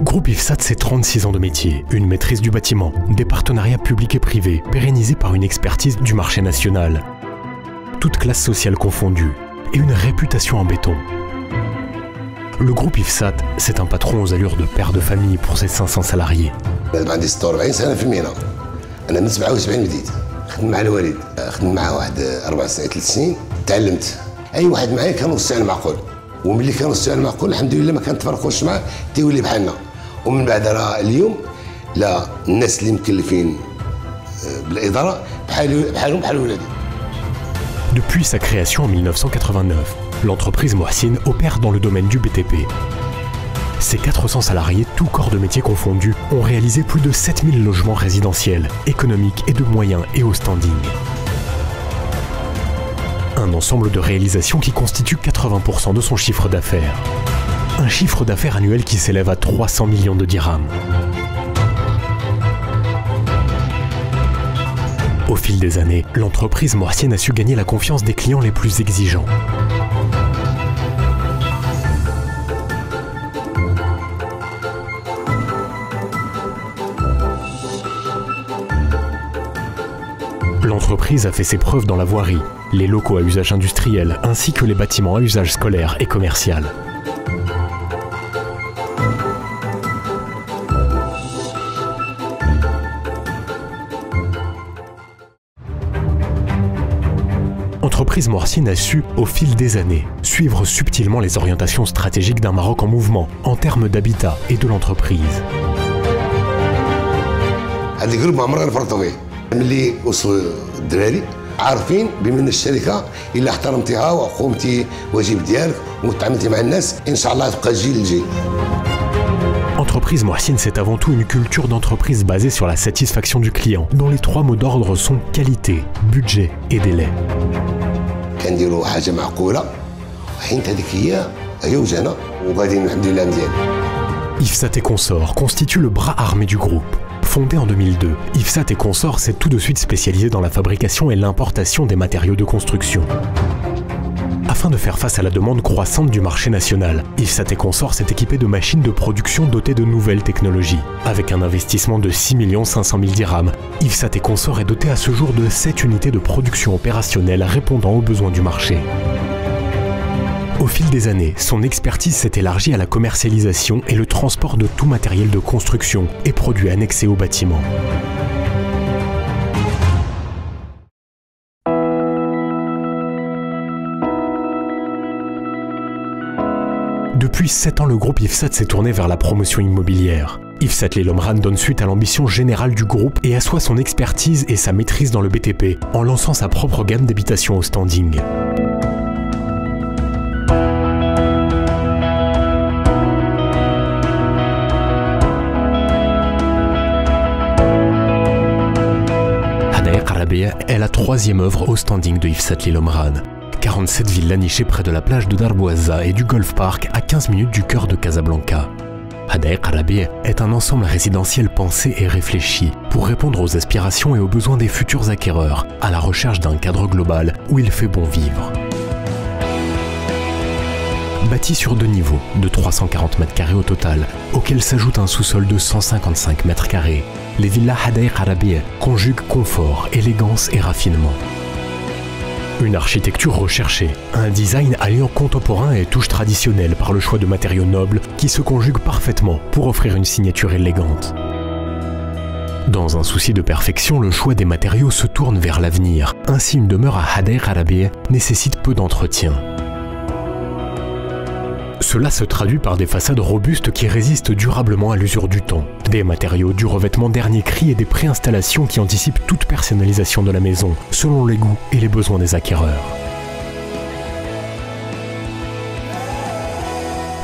Groupe IFSAT, c'est 36 ans de métier, une maîtrise du bâtiment, des partenariats publics et privés, pérennisés par une expertise du marché national, toutes classes sociales confondues, et une réputation en béton. Le groupe IFSAT, c'est un patron aux allures de père de famille pour ses 500 salariés. عندي 46 سنه في المهنه. انا من 77 بديت. خدمت مع الوالد، خدمت معاه واحد 4 سنين 3 سنين، تعلمت. اي واحد معايا كان نص ساعه معقول. وملي كان نص ساعه معقول الحمد لله ما كنتفرقوش معاه تيولي بحالنا. ومن بعد راه اليوم لا الناس اللي مكلفين بالاداره بحالهم بحال ولادي. Depuis sa création en 1989, l'entreprise Mohsin opère dans le domaine du BTP. Ses 400 salariés, tous corps de métier confondus, ont réalisé plus de 7000 logements résidentiels, économiques et de moyens et au standing. Un ensemble de réalisations qui constitue 80% de son chiffre d'affaires. Un chiffre d'affaires annuel qui s'élève à 300 millions de dirhams. Au fil des années, l'entreprise Mohsin a su gagner la confiance des clients les plus exigeants. L'entreprise a fait ses preuves dans la voirie, les locaux à usage industriel ainsi que les bâtiments à usage scolaire et commercial. L'entreprise Mohsin a su, au fil des années, suivre subtilement les orientations stratégiques d'un Maroc en mouvement en termes d'habitat et de l'entreprise. هذا الجروب ما عمرنا نفرطوا فيه. ملي وصلوا الدراري عارفين بمن الشركه الا احترمتيها وقمتي واجب ديالك وتعاملتي مع الناس ان شاء الله تبقى الجيل الجاي. Entreprise Mohsin, c'est avant tout une culture d'entreprise basée sur la satisfaction du client, dont les 3 mots d'ordre sont qualité, budget et délai. كنديروا حاجه معقوله وحين هذيك هي وجهنا وغاديين الحمد لله مزيان. IFSAT et Consorts constituent le bras armé du groupe. Fondé en 2002, IFSAT et Consorts s'est tout de suite spécialisé dans la fabrication et l'importation des matériaux de construction. Afin de faire face à la demande croissante du marché national, IFSAT et Consorts s'est équipé de machines de production dotées de nouvelles technologies. Avec un investissement de 6 500 000 dirhams, IFSAT et Consorts est doté à ce jour de 7 unités de production opérationnelle répondant aux besoins du marché. Au fil des années, son expertise s'est élargie à la commercialisation et le transport de tout matériel de construction et produits annexés au bâtiment. Depuis 7 ans, le groupe IFSAT s'est tourné vers la promotion immobilière. IFSAT Lil Omran donne suite à l'ambition générale du groupe et assoit son expertise et sa maîtrise dans le BTP en lançant sa propre gamme d'habitations au standing. Hadaiq Arabia est la 3e œuvre au standing de IFSAT Lil Omran. 47 villas nichées près de la plage de Darboisa et du Golf Park à 15 minutes du cœur de Casablanca. Hadaiq Arabia est un ensemble résidentiel pensé et réfléchi pour répondre aux aspirations et aux besoins des futurs acquéreurs, à la recherche d'un cadre global où il fait bon vivre. Bâti sur 2 niveaux, de 340 mètres carrés au total, auquel s'ajoute un sous-sol de 155 mètres carrés, les villas Hadaiq Arabia conjuguent confort, élégance et raffinement. Une architecture recherchée, un design alliant contemporain et touche traditionnelle par le choix de matériaux nobles qui se conjuguent parfaitement pour offrir une signature élégante. Dans un souci de perfection, le choix des matériaux se tourne vers l'avenir. Ainsi, une demeure à Hadaiq Arabia nécessite peu d'entretien. Cela se traduit par des façades robustes qui résistent durablement à l'usure du temps, des matériaux du revêtement dernier cri et des préinstallations qui anticipent toute personnalisation de la maison, selon les goûts et les besoins des acquéreurs.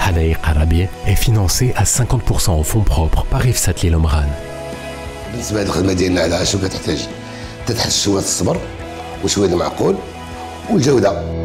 Hadaiq Arabia est financé à 50% en fonds propres par IFSAT Lil Omran. بالنسبه لهذه الخدمه ديالنا على شنو كتحتاج؟ تتحتاج شويه الصبر وشويه المعقول والجوده.